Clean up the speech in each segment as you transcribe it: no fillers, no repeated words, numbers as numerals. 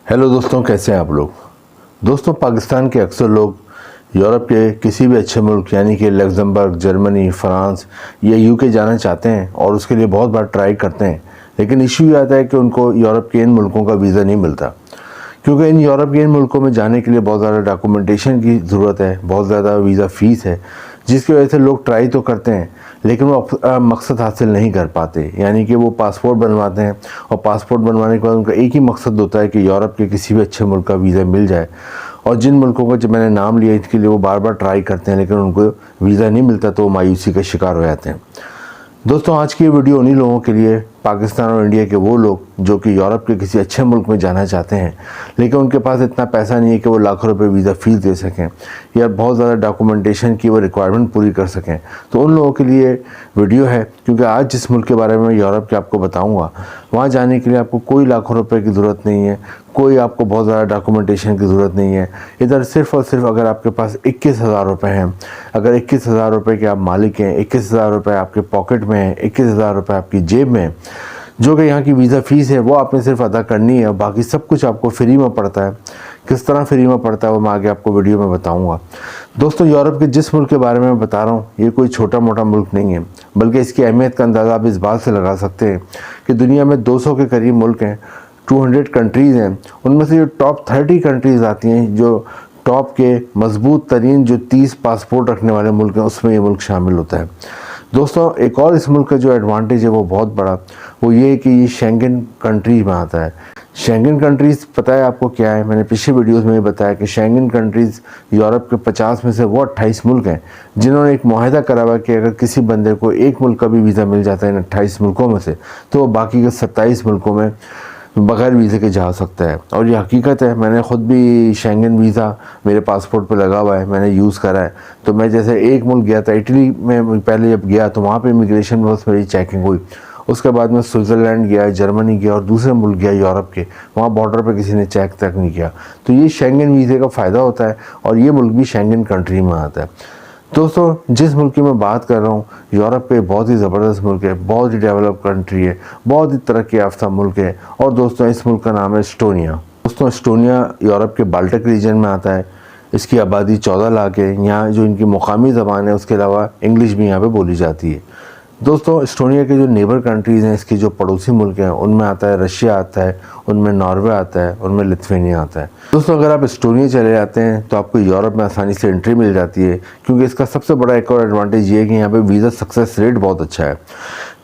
Hello दोस्तों, कैसे हैं आप लोग। दोस्तों, पाकिस्तान के अक्सर लोग यूरोप के किसी भी अच्छे मुल्क यानी कि लग्जमबर्ग, जर्मनी, फ्रांस या यूके जाना चाहते हैं और उसके लिए बहुत बार ट्राई करते हैं। लेकिन इशू ये आता है कि उनको यूरोप के इन मुल्कों का वीज़ा नहीं मिलता, क्योंकि इन यूरोप के इन मुल्कों में जाने के लिए बहुत ज़्यादा डॉक्यूमेंटेशन की ज़रूरत है, बहुत ज़्यादा वीज़ा फ़ीस है, जिसकी वजह से लोग ट्राई तो करते हैं लेकिन वो मकसद हासिल नहीं कर पाते। यानी कि वो पासपोर्ट बनवाते हैं और पासपोर्ट बनवाने के बाद उनका एक ही मकसद होता है कि यूरोप के किसी भी अच्छे मुल्क का वीज़ा मिल जाए। और जिन मुल्कों का जब मैंने नाम लिया इसके लिए वो बार बार ट्राई करते हैं लेकिन उनको वीज़ा नहीं मिलता, तो वो मायूसी का शिकार हो जाते हैं। दोस्तों, आज की ये वीडियो उन्हीं लोगों के लिए, पाकिस्तान और इंडिया के वो लोग जो कि यूरोप के किसी अच्छे मुल्क में जाना चाहते हैं लेकिन उनके पास इतना पैसा नहीं है कि वो लाखों रुपए वीज़ा फ़ीस दे सकें या बहुत ज़्यादा डॉक्यूमेंटेशन की वो रिक्वायरमेंट पूरी कर सकें। तो उन लोगों के लिए वीडियो है, क्योंकि आज जिस मुल्क के बारे में यूरोप के आपको बताऊंगा, वहाँ जाने के लिए आपको कोई लाखों रुपए की ज़रूरत नहीं है, कोई आपको बहुत ज़्यादा डॉक्यूमेंटेशन की ज़रूरत नहीं है। इधर सिर्फ़ और सिर्फ अगर आपके पास 21,000 रुपये हैं, अगर 21,000 रुपये के आप मालिक हैं, 21,000 रुपये आपके पॉकेट में हैं, 21,000 रुपये आपकी जेब में हैं, जो कि यहाँ की वीज़ा फ़ीस है वो आपने सिर्फ अदा करनी है, बाकी सब कुछ आपको फ्री में पड़ता है। किस तरह फ्री में पड़ता है वो मैं आगे आपको वीडियो में बताऊंगा। दोस्तों, यूरोप के जिस मुल्क के बारे में मैं बता रहा हूँ ये कोई छोटा मोटा मुल्क नहीं है, बल्कि इसकी अहमियत का अंदाज़ा आप इस बात से लगा सकते हैं कि दुनिया में 200 के करीब मुल्क हैं, 200 कंट्रीज़ हैं। उनमें से जो टॉप 30 कंट्रीज़ आती हैं, जो टॉप के मजबूत तरीन जो 30 पासपोर्ट रखने वाले मुल्क हैं, उसमें ये मुल्क शामिल होता है। दोस्तों, एक और इस मुल्क का जो एडवांटेज है वो बहुत बड़ा, वो ये है कि ये शेंगन कंट्रीज में आता है। शेंगन कंट्रीज़ पता है आपको क्या है? मैंने पिछले वीडियोस में भी बताया कि शेंगन कंट्रीज़ यूरोप के 50 में से वो 28 मुल्क हैं जिन्होंने एक मुआहदा करा हुआ है कि अगर किसी बंदे को एक मुल्क का भी वीज़ा मिल जाता है इन 28 मुल्कों में से, तो वो बाकी के 27 मुल्कों में बगैर वीज़े के जा सकता है। और ये हकीकत है, मैंने ख़ुद भी शेंगन वीज़ा मेरे पासपोर्ट पे लगा हुआ है, मैंने यूज़ करा है। तो मैं जैसे एक मुल्क गया था, इटली में पहले जब गया तो वहाँ पे इमिग्रेशन में बस मेरी चेकिंग हुई। उसके बाद मैं स्विट्ज़रलैंड गया, जर्मनी गया और दूसरे मुल्क गया यूरोप के, वहाँ बॉर्डर पे किसी ने चेक तक नहीं किया। तो ये शेंगन वीज़े का फ़ायदा होता है और ये मुल्क भी शेंगन कंट्री में आता है। दोस्तों, जिस मुल्क की मैं बात कर रहा हूँ यूरोप पे, बहुत ही ज़बरदस्त मुल्क है, बहुत ही डेवलप कंट्री है, बहुत ही तरक्की याफ्ता मुल्क है। और दोस्तों, इस मुल्क का नाम है एस्टोनिया। दोस्तों, एस्टोनिया यूरोप के बाल्टिक रीजन में आता है। इसकी आबादी 14 लाख है। यहाँ जो इनकी मुकामी ज़बान है उसके अलावा इंग्लिश भी यहाँ पे बोली जाती है। दोस्तों, एस्टोनिया के जो नेबर कंट्रीज़ हैं, इसके जो पड़ोसी मुल्क हैं, उनमें आता है रशिया आता है, उनमें नॉर्वे आता है, उनमें लिथुआनिया आता है। दोस्तों, अगर आप एस्टोनिया चले जाते हैं तो आपको यूरोप में आसानी से एंट्री मिल जाती है, क्योंकि इसका सबसे बड़ा एक और एडवांटेज ये है कि यहाँ पे वीज़ा सक्सेस रेट बहुत अच्छा है।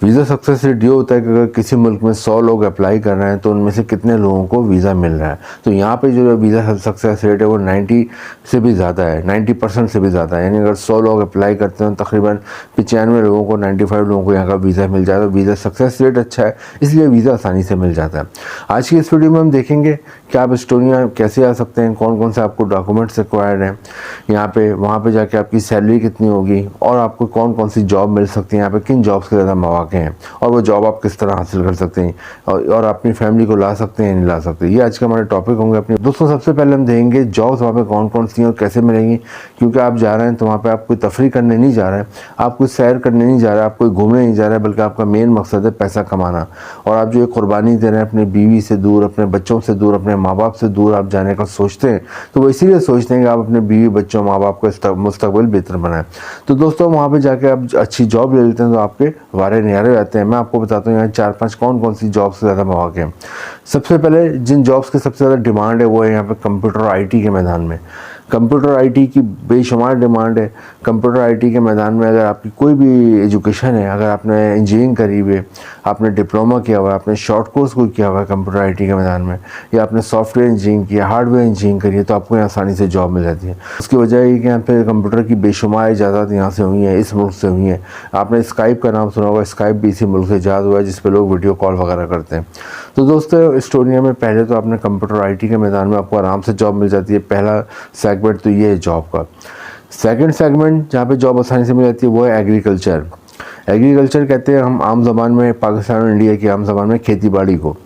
वीज़ा सक्सेस रेट ये होता है कि अगर किसी मुल्क में 100 लोग अप्लाई कर रहे हैं तो उनमें से कितने लोगों को वीज़ा मिल रहा है। तो यहाँ पे जो वीज़ा सक्सेस रेट है वो 90 से भी ज़्यादा है, 90% से भी ज़्यादा है। यानी अगर 100 लोग अप्लाई करते हैं तकरीबन 95 लोगों को, 95 लोगों को यहाँ का वीज़ा मिल जाता है। वीज़ा सक्सेस रेट अच्छा है, इसलिए वीज़ा आसानी से मिल जाता है। आज की इस वीडियो में हम देखेंगे कि आप एस्टोनिया कैसे आ सकते हैं, कौन कौन से आपको डॉक्यूमेंट्स रिक्वायर्ड हैं यहाँ पे, वहाँ पे जाके आपकी सैलरी कितनी होगी और आपको कौन कौन सी जॉब मिल सकती है, यहाँ पे किन जॉब्स के ज़्यादा मौके हैं और वो जॉब आप किस तरह हासिल कर सकते हैं और अपनी फैमिली को ला सकते हैं या नहीं ला सकते। ये आज के हमारे टॉपिक होंगे अपने। दोस्तों, सबसे पहले हम देखेंगे जॉब्स वहाँ पे कौन कौन सी हैं और कैसे मिलेंगी, क्योंकि आप जा रहे हैं तो वहाँ पे आप कोई तफरी करने नहीं जा रहे हैं, आप कोई सैर करने नहीं जा रहे हैं, आप कोई घूमने नहीं जा रहे हैं, बल्कि आपका मेन मकसद है पैसा कमाना। और आप जो एक कुर्बानी दे रहे हैं अपनी बीवी से दूर, अपने बच्चों से दूर, अपने माँ बाप से दूर आप जाने का सोचते हैं, तो वो इसीलिए सोचते हैं कि आप अपने बीवी, बच्चों, माँ बाप का मुस्तकबिल बेहतर बनाएं। तो दोस्तों, वहाँ पर जाके आप अच्छी जॉब ले लेते हैं तो आपके वारे नियारे हो जाते हैं। मैं आपको बताता हूँ यहाँ 4-5 कौन कौन सी जॉब्स से ज़्यादा मौके हैं। सबसे पहले जिन जॉब्स के सबसे ज़्यादा डिमांड है वो है यहाँ पे कंप्यूटर आईटी के मैदान में। कंप्यूटर आईटी की बेशुमार डिमांड है। कंप्यूटर आईटी के मैदान में अगर आपकी कोई भी एजुकेशन है, अगर आपने इंजीनियरिंग करी हुई है, आपने डिप्लोमा किया हुआ है, आपने शॉर्ट कोर्स कोई किया हुआ है कंप्यूटर आईटी के मैदान में, या आपने सॉफ्टवेयर इंजीनियरिंग किया, हार्डवेयर इंजीनियरिंग करी है, तो आपको यहाँ आसानी से जॉब मिल जाती है। उसकी वजह है कि यहाँ पे कंप्यूटर की बेशुमार इजाज़त यहाँ से हुई है, इस मुल्क से हुई है। आपने स्काइप का नाम सुना होगा, स्काइप भी इसी मुल्क से ईजाद हुआ है जिस पर लोग वीडियो कॉल वगैरह करते हैं। तो दोस्तों, एस्टोनिया में पहले तो आपने कंप्यूटर आईटी के मैदान में आपको आराम से जॉब मिल जाती है। पहला सेगमेंट तो ये है जॉब का। सेकंड सेगमेंट जहाँ पे जॉब आसानी से मिल जाती है वो है एग्रीकल्चर। एग्रीकल्चर कहते हैं हम आम ज़बान में, पाकिस्तान और इंडिया की आम ज़बान में खेती बाड़ी को।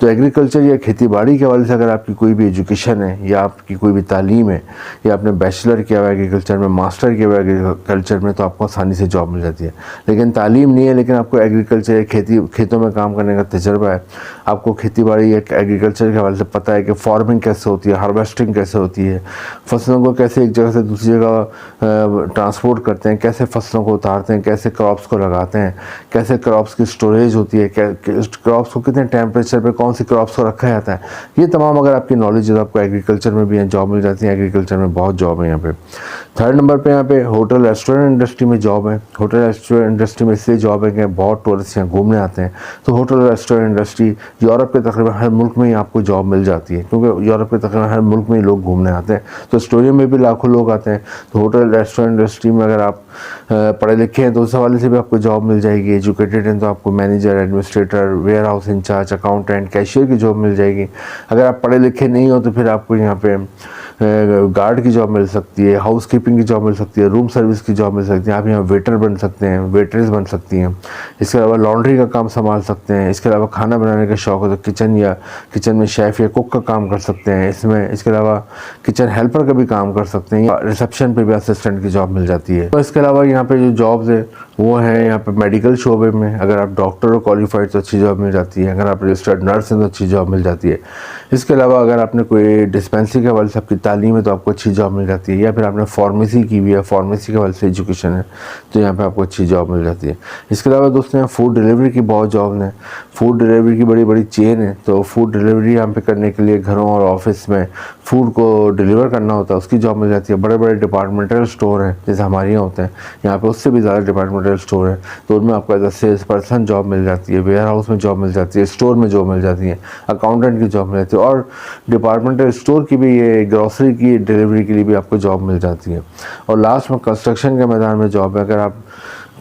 तो एग्रीकल्चर या खेती बाड़ी के हवाले से अगर आपकी कोई भी एजुकेशन है या आपकी कोई भी तालीम है या आपने बैचलर किया हुआ एग्रीकल्चर में, मास्टर किया हुआ एग्रीकल्चर में, तो आपको आसानी से जॉब मिल जाती है। लेकिन तालीम नहीं है लेकिन आपको एग्रीकल्चर या खेतों में काम करने का तजर्बा है, आपको खेती बाड़ी या एग्रीकल्चर के हवाले से पता है कि फार्मिंग कैसे होती है, हार्वेस्टिंग कैसे होती है, फसलों को कैसे एक जगह से दूसरी जगह ट्रांसपोर्ट करते हैं, कैसे फसलों को उतारते हैं, कैसे क्रॉप्स को लगाते हैं, कैसे क्रॉप्स की स्टोरेज होती है, क्रॉप्स को कितने टेम्परेचर पे कौन सी क्रॉप्स को रखा जाता है, ये तमाम अगर आपकी नॉलेज है तो आपको एग्रीकल्चर में भी जॉब मिल जाती है। एग्रीकल्चर में बहुत जॉब है यहाँ पे। थर्ड नंबर पे यहाँ पे होटल रेस्टोरेंट इंडस्ट्री में जॉब है। होटल रेस्टोरेंट इंडस्ट्री में इसलिए जॉब है कि बहुत टूरिस्ट यहाँ घूमने आते हैं, तो होटल रेस्टोरेंट इंडस्ट्री यूरोप के तकरीबन हर मुल्क में ही आपको जॉब मिल जाती है, क्योंकि यूरोप के तकरीबन हर मुल्क में ही लोग घूमने आते हैं, तो एस्टोनिया में भी लाखों लोग आते हैं। तो होटल रेस्टोरेंट इंडस्ट्री में अगर आप पढ़े लिखे हैं तो उस हवाले से भी आपको जॉब मिल जाएगी। एजुकेटेड हैं तो आपको manager, administrator, warehouse incharge, accountant, cashier की जॉब मिल जाएगी। अगर आप पढ़े लिखे नहीं हो तो फिर आपको यहाँ पे गार्ड की जॉब मिल सकती है, हाउस कीपिंग की जॉब मिल सकती है, रूम सर्विस की जॉब मिल सकती है, आप यहाँ वेटर बन सकते हैं, वेटरेस बन सकती हैं। इसके अलावा लॉन्ड्री का काम संभाल सकते हैं। इसके अलावा खाना बनाने का शौक़ हो तो किचन में शेफ़ या कुक का काम कर सकते हैं इसमें। इसके अलावा किचन हेल्पर का भी काम कर सकते हैं, या रिसेप्शन पे भी असिस्टेंट की जॉब मिल जाती है। तो इसके अलावा यहाँ पे जो जॉब्स है वो है यहाँ पे मेडिकल शोबे में, अगर आप डॉक्टर हो क्वालिफाइड तो अच्छी जॉब मिल जाती है, अगर आप रजिस्टर्ड नर्स हैं तो अच्छी जॉब मिल जाती है। इसके अलावा अगर आपने कोई डिस्पेंसरी के हवाले से आपकी तालीम है तो आपको अच्छी जॉब मिल जाती है, या फिर आपने फार्मेसी की भी है, फार्मेसी के हवाले से एजुकेशन है तो यहाँ पे आपको अच्छी जॉब मिल जाती है। इसके अलावा दोस्तों यहाँ फूड डिलीवरी की बहुत जॉब हैं। फूड डिलीवरी की बड़ी बड़ी चेन है, तो फूड डिलीवरी यहाँ पे करने के लिए घरों और ऑफिस में फूड को डिलीवर करना होता है, उसकी जॉब मिल जाती है। बड़े बड़े डिपार्टमेंटल स्टोर हैं जैसे हमारे यहाँ होते हैं, यहाँ पे उससे भी ज़्यादा डिपार्टमेंटल स्टोर है, तो उनमें आपको as a sales person job मिल जाती है, वेयर हाउस में जॉब मिल जाती है, स्टोर में जॉब मिल जाती है, अकाउंटेंट की जॉब मिल जाती है, और डिपार्टमेंटल स्टोर की भी, ये ग्रॉसरी की डिलीवरी के लिए भी आपको जॉब मिल जाती है। और लास्ट में कंस्ट्रक्शन के मैदान में जॉब है। अगर आप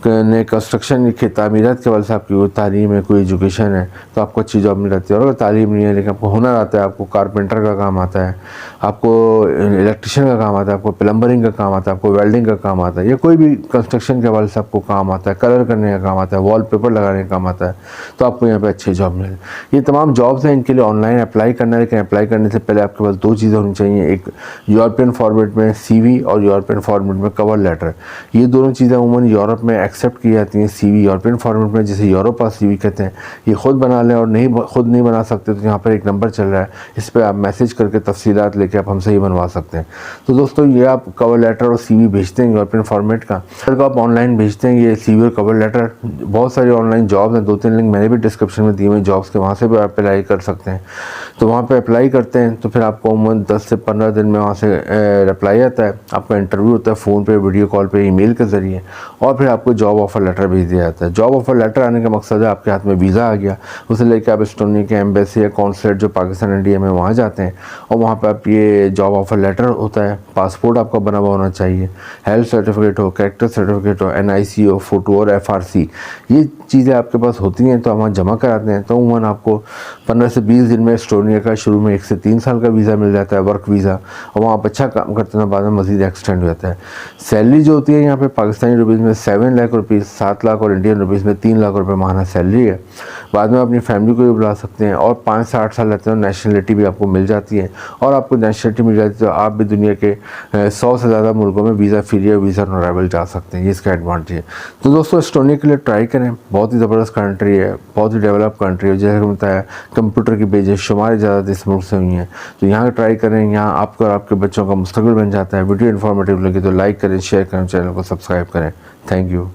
ने कंस्ट्रक्शन की तामीरात के हवाले से आपकी कोई तालीम है, कोई एजुकेशन है तो आपको अच्छी जॉब मिल जाती है। और अगर तालीम नहीं है लेकिन आपको हुनर आता है, आपको कारपेंटर का काम आता है, आपको इलेक्ट्रिशियन का काम आता है, आपको प्लम्बरिंग का काम आता है, आपको वेल्डिंग का काम आता है, या कोई भी कंस्ट्रक्शन के हवाले से आपको काम आता है, कलर करने का काम आता है, वॉलपेपर लगाने का काम आता है, तो आपको यहाँ पे अच्छी जॉब मिले। ये तमाम जॉब्स हैं, इनके लिए ऑनलाइन अप्लाई करना है, लेकिन अप्लाई करने से पहले आपके पास दो चीज़ें होनी चाहिए, एक यूरोपियन फॉर्मेट में CV और यूरोपियन फॉर्मेट में कवर लेटर। ये दोनों चीज़ें अमूमन यूरोप में एक्सेप्ट की जाती हैं। CV यूरोपियन फॉर्मेट में जिसे यूरोप पास CV कहते हैं, ये ख़ुद बना लें, और खुद नहीं बना सकते तो यहाँ पर एक नंबर चल रहा है, इस पर आप मैसेज करके तफसीलात लेके आप हमसे ही बनवा सकते हैं। तो दोस्तों ये आप कवर लेटर और CV भेजते हैं यूरोपियन फॉर्मेट का, अगर आप ऑनलाइन भेजते हैं ये CV और कवर लेटर, बहुत सारी ऑनलाइन जॉब्स हैं, 2-3 लिंक मैंने भी डिस्क्रिप्शन में दिए हुए जॉब्स के, वहाँ से भी आप अप्लाई कर सकते हैं। तो वहाँ पर अप्लाई करते हैं तो फिर आपको अमूमन 10 से 15 दिन में वहाँ से रिप्लाई आता है, आपका इंटरव्यू होता है फ़ोन पे, वीडियो कॉल पे, ईमेल के ज़रिए, और फिर आपको जॉब ऑफ़र लेटर भेज दिया जाता है। जॉब ऑफ़र लेटर आने का मकसद है आपके हाथ में वीज़ा आ गया, उसे लेकर आप एस्टोनिया के एम्बेसी या कॉन्सुलेट जो पाकिस्तान इंडिया में वहाँ जाते हैं, और वहाँ पर आप ये जॉब ऑफ़र लेटर होता है, पासपोर्ट आपका बना हुआ होना चाहिए, हेल्थ सर्टिफिकेट हो, कैरेक्टर सर्टिफिकेट हो, NIC हो, फ़ोटो और FRC, ये चीज़ें आपके पास होती हैं तो हम वहाँ जमा कराते हैं। तो उमूमन आपको 15 से 20 दिन में एस्टोनिया का शुरू में 1 से 3 साल का वीज़ा मिल जाता है, वर्क वीज़ा, और वहाँ आप अच्छा काम करते हैं, बाद में मज़ीद एक्सटेंड हो जाता है। सैलरी जो होती है यहाँ पे पाकिस्तानी रुपीज़ में 7 लाख रुपीज़, 7 लाख, और इंडियन रुपीज़ में 3 लाख रुपये माहाना सैलरी है। बाद में अपनी फैमिली को भी बुला सकते हैं, और 5 से 8 साल रहते हैं, नेशनलिटी भी आपको मिल जाती है, और आपको नेशनलिटी मिल जाती है तो आप भी दुनिया के 100 से ज़्यादा मुल्कों में वीज़ा फ्री या वीज़ा ऑन अराइवल जा सकते हैं। ये इसका एडवांटेज है। तो दोस्तों एस्टोनिया के लिए ट्राई करें, बहुत ही ज़बरदस्त कंट्री है, बहुत ही डेवलप कंट्री है, जैसे कि बताया कंप्यूटर की बेजें शुमार ज़्यादा इस मुल्क से हुई हैं, तो यहाँ ट्राई करें, यहाँ आपका और आपके बच्चों का मुस्तकबिल बन जाता है। वीडियो इन्फॉर्मेटिव लगे तो लाइक करें, शेयर करें, चैनल को सब्सक्राइब करें। Thank you.